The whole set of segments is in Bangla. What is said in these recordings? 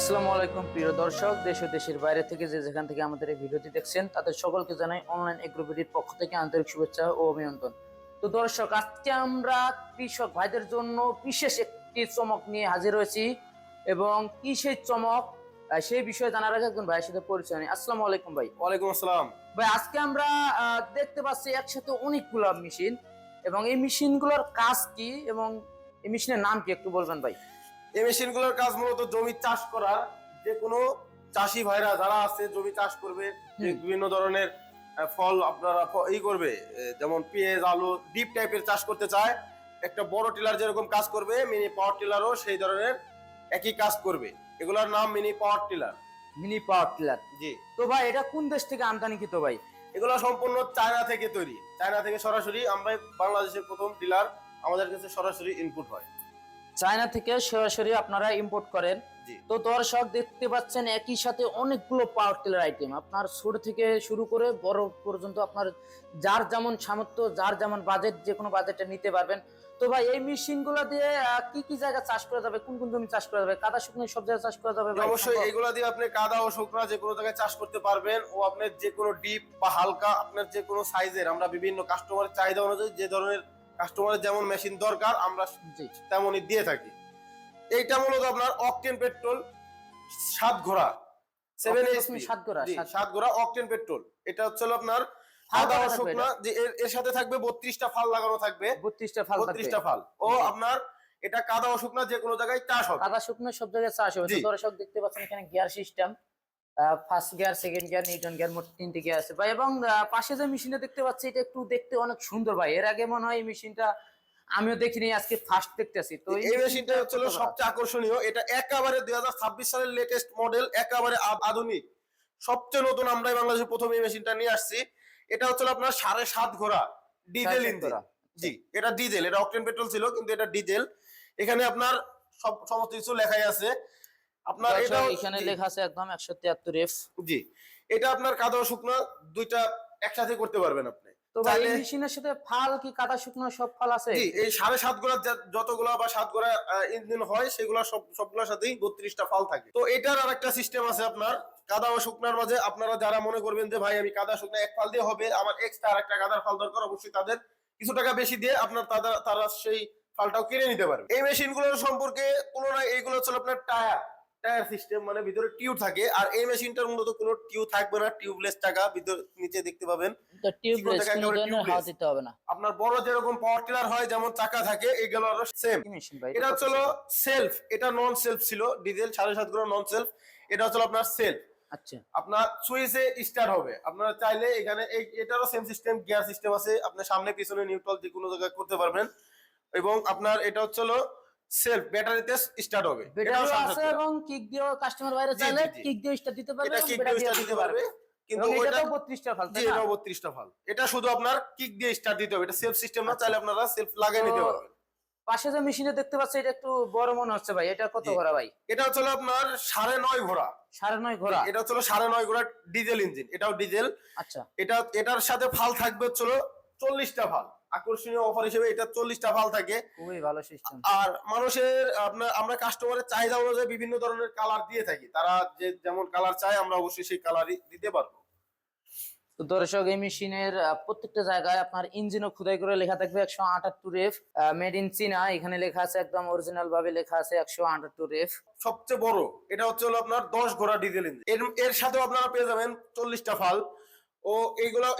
আসসালামু আলাইকুম প্রিয় দর্শক, দেশ ও দেশের বাইরে থেকে যে যেখান থেকে আমাদের এই ভিডিওটি দেখছেন তাদের সকলকে জানাই অনলাইন এগ্রোবিডির পক্ষ থেকে আন্তরিক শুভেচ্ছা ও অভিনন্দন। তো দর্শক, আজকে আমরা কৃষক ভাইদের জন্য বিশেষ একটি চমক নিয়ে হাজির হয়েছি এবং কি সেই চমক সেই বিষয়ে জানার আগে একজন ভাইয়ের সাথে পরিচয় নেই। আসসালামু আলাইকুম ভাই। ওয়ালাইকুম আসসালাম। ভাই, আজকে আমরা দেখতে পাচ্ছি একসাথে অনেকগুলো মেশিন, এবং এই মেশিনগুলোর কাজ কি এবং এই মেশিনের নাম কি একটু বলবেন ভাই? এই মেশিনগুলোর কাজ মূলত জমি চাষ করা। যে কোনো চাষি ভাইরা যারা আছে জমি চাষ করবে, যে বিভিন্ন ধরনের ফল আপনারা করবে, যেমন পেঁয়াজ, আলু, ডিপ টাইপের চাষ করতে চায়, একটা বড় টিলার যেরকম কাজ করবে, মিনি পাওয়ার টিলারও সেই ধরনের একই কাজ করবে। এগুলোর নাম mini power tiller. Mini power tiller. জি। তো ভাই, এটা কোন দেশ থেকে আমদানিকৃত ভাই? এগুলো সম্পূর্ণ চায়না থেকে তৈরি। চায়না থেকে সরাসরি আমরা বাংলাদেশের প্রথম ডিলার, আমাদের কাছে সরাসরি ইনপুট হয়। চায়না থেকে সরাসরি আপনারা ইম্পোর্ট করেন। তো দর্শক, দেখতে পাচ্ছেন একই সাথে অনেকগুলো পাওয়ার টিলার আইটেম, আপনার ছোট থেকে শুরু করে বড় পর্যন্ত আপনার যার যেমন সামর্থ্য, যার যেমন বাজেট, যে কোনো বাজেটে নিতে পারবেন। তো ভাই, এই মেশিন গুলো দিয়ে কি কি জায়গা চাষ করা যাবে, কোন কোন জমি চাষ করা যাবে, কাদা শুকনো সব জায়গায় চাষ করা যাবে? অবশ্যই এগুলা দিয়ে আপনি কাদা ও শুকনা যে কোনো জায়গায় চাষ করতে পারবেন, ও আপনার যে কোনো ডিপ বা হালকা, আপনার যে কোনো সাইজের, আমরা বিভিন্ন কাস্টমারের চাহিদা অনুযায়ী যে ধরনের কাস্টমারের যেমন মেশিন দরকার আমরা তেমনই দিয়ে থাকি। এইটা মূলত আপনার অকটেন পেট্রোল 7 ঘোড়া 7 ঘোড়া অকটেন পেট্রোল। এটা হচ্ছে আপনার কাদা ও শুকনা, যে এর সাথে থাকবে 32টা ফাল লাগানো থাকবে। 32টা ফাল ও আপনার এটা কাদা ও শুকনা যে কোনো জায়গায় চাষ হবে। কাদা শুকনো সব জায়গায় চাষ হবে। দর্শক, দেখতে পাচ্ছেন এখানে gear system, first gear, second gear, Newton gear, মোট 3টি গিয়ার আছে ভাই। এবং পাশে যে মেশিনটা দেখতে পাচ্ছি, এটা একটু দেখতে অনেক সুন্দর ভাই। এর আগে মনে হয় এই মেশিনটা আমিও দেখিনি, আজকে ফার্স্ট দেখতেছি। তো এই মেশিনটা হচ্ছে সবচেয়ে আকর্ষণীয়। এটা একেবারে 2026 সালের লেটেস্ট মডেল, একেবারে আধুনিক, সবচেয়ে নতুন। আমরাই বাংলাদেশে প্রথম এই মেশিনটা নিয়ে আসছি। এটা হচ্ছে আপনার 7.5 ঘোড়া ডিজেল ইঞ্জিন। জি, এটা ডিজেল, এটা অকটেন পেট্রোল ছিল কিন্তু এটা ডিজেল। এখানে আপনার সমস্ত কিছু লেখাই আছে। আপনার এটা এখানে লেখা আছে একদম 173 এফ। জি, এটা আপনার কাদা ও শুকনা দুইটা একসাথে করতে পারবেন আপনি। তো ভাই, এই মেশিনের সাথে ফাল কি কাদা শুকনো সব ফাল আছে? জি, এই 7.5 ঘোড়া যতগুলা বা 7 ঘোড়া ইঞ্জিন হয়, সেগুলা সবগুলোর সাথেই 32টা ফাল থাকে। তো এটার আরেকটা সিস্টেম আছে আপনার কাদা ও শুকনার মাঝে। আপনারা যারা মনে করবেন যে ভাই আমি কাদা শুকনা এক ফাল দিয়ে হবে, আমার এক্সট্রা আরেকটা কাদার ফাল দরকার, অবশ্যই তাদের কিছু টাকা বেশি দিয়ে আপনার তারা সেই ফালটাও কিনে নিতে পারবে। এই মেশিনগুলোর সম্পর্কে তুলনায় এইগুলো হচ্ছে আপনার টায়ার সিস্টেম, মানে ভিতরে টিউব থাকে। আর এই মেশিনটার মূলত কোনো টিউব থাকবে না, টিউবলেস টাকা ভিতর নিচে দেখতে পাবেন। আপনার বড় যেরকম পাওয়ার টিলার হয় যেমন চাকা থাকে, এইগুলো সেম। এটা হচ্ছে সেলফ, এটা নন সেলফ ছিল ডিজেল 7.5 ঘোড়া নন সেলফ। এটা হচ্ছে আপনার সেলফ। আচ্ছা, আপনার সুইচে স্টার্ট হবে। আপনারা চাইলে এখানে এটারও সেম সিস্টেম, গিয়ার সিস্টেম আছে, আপনি সামনে পিছনে নিউট্রাল যে কোনো জায়গায় করতে পারবেন। এবং আপনার এটা হচ্ছে সেলফ, ব্যাটারিতে স্টার্ট হবে। ব্যাটারি আছে এবং কিক দিয়েও কাস্টমার বাইরে চাইলে কিক দিয়ে স্টার্ট দিতে পারবে, এটা কিক দিয়ে স্টার্ট দিতে পারবে। কিন্তু এটা 32টা ফাল, তাই না? এটাও 32টা ফাল। এটা শুধু আপনার কিক দিয়ে স্টার্ট দিতে হবে, এটা সেলফ সিস্টেম না। চাইলে আপনারা সেলফ লাগিয়ে নিতে পারবেন। পাশে যে মেশিনে দেখতে পাচ্ছি, এটা একটু বড় মনে হচ্ছে ভাই। এটা কত ঘোড়া ভাই? এটা হচ্ছে আপনার 9.5 ঘোড়া। 9.5 ঘোড়া। এটা হচ্ছে 9.5 ঘোড়া ডিজেল ইঞ্জিন, এটাও ডিজেল। আচ্ছা, এটার সাথে ফাল থাকবে হচ্ছে 40টা ফাল। আকর্ষণীয় অফার হিসেবে এটা 40টা ফাল থাকে। খুবই ভালো সিস্টেম। আর মানুষের আমরা কাস্টমারের চাহিদা অনুযায়ী বিভিন্ন ধরনের কালার দিয়ে থাকি। তারা যে যেমন কালার চায় আমরা অবশ্যই সেই কালারই দিতে পারবো। তো দর্শক, এই মেশিনের প্রত্যেকটা জায়গায় আপনার ইঞ্জিনও খোদাই করে লেখা থাকবে 178 এফ, মেড ইন চীনা। এখানে লেখা আছে একদম অরিজিনাল ভাবে লেখা আছে 178 এফ। সবচেয়ে বড় এটা হচ্ছে আপনার 10 ঘোড়া ডিজেল ইঞ্জিন। এর সাথেও আপনারা পেয়ে যাবেন 40টা ফাল। ও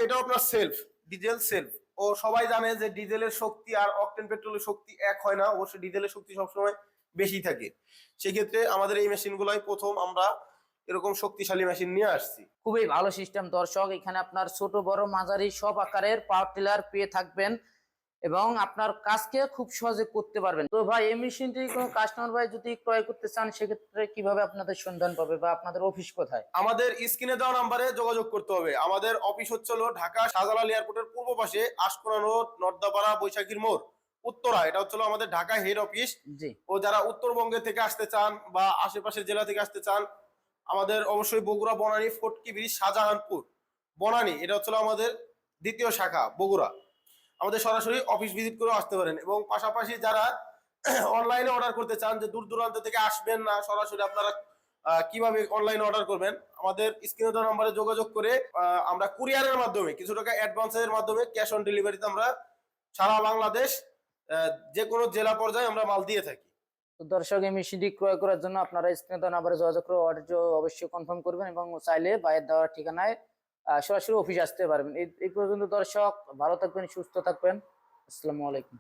এটাও আপনার সেলফ, ডিজেল সেলফ। ও সবাই জানে যে ডিজেলের শক্তি আর অকটেন পেট্রোলের শক্তি এক হয় না, অবশ্যই ডিজেলের শক্তি সবসময় বেশি থাকে। সেক্ষেত্রে আমাদের এই মেশিনগুলোই প্রথম আমরা এরকম শক্তিশালী মেশিন নিয়ে আসছি। খুবই ভালো সিস্টেম দর্শক। এখানে আপনার ছোট বড় মাঝারি সব আকারের পাওয়ার টিলার পেয়ে থাকবেন এবং আপনার কাজকে খুব সহজে করতে পারবেন। তো ভাই, এই মেশিনটি কোনো কাস্টমার ভাই যদি ক্রয় করতে চান, সেক্ষেত্রে কিভাবে আপনাদের সন্ধান পাবে বা আপনাদের অফিস কোথায়? আমাদের স্ক্রিনে দেওয়া নাম্বারে যোগাযোগ করতে হবে। আমাদের অফিস হচ্ছে ঢাকা শাহজালাল এয়ারপোর্টের পূর্ব পাশে, আশকোনা রোড, নর্দাপাড়া, বৈশাখীর মোড়, উত্তরা। এটা হচ্ছে আমাদের ঢাকা হেড অফিস। ও যারা উত্তরবঙ্গে থেকে আসতে চান বা আশেপাশের জেলা থেকে আসতে চান, আমাদের অবশ্যই বগুড়া, বনানী, ফটকি ব্রিজ, শাহজাহানপুর, বনানী, এটা হচ্ছে আমাদের দ্বিতীয় শাখা বগুড়া। আমাদের সরাসরি অফিস ভিজিট করে আসতে পারেন। এবং পাশাপাশি যারা অনলাইনে অর্ডার করতে চান, যে দূর দূরান্ত থেকে আসবেন না, সরাসরি আপনারা কিভাবে অনলাইন অর্ডার করবেন, আমাদের স্ক্রিনে দেওয়া নম্বরে যোগাযোগ করে আমরা কুরিয়ারের মাধ্যমে কিছু টাকা অ্যাডভান্সের মাধ্যমে ক্যাশ অন ডেলিভারিতে আমরা সারা বাংলাদেশ যে কোনো জেলা পর্যায়ে আমরা মাল দিয়ে থাকি। তো দর্শক, এই মেশিনটি ক্রয় করার জন্য আপনারা স্ক্রিনে দেওয়া নাম্বারে যোগাযোগ করে অর্ডার অবশ্যই কনফার্ম করবেন এবং চাইলে বাইরের দেওয়ার ঠিকানায় সরাসরি অফিসে আসতে পারবেন। এই পর্যন্ত দর্শক, ভালো থাকবেন, সুস্থ থাকবেন। আসসালামু আলাইকুম।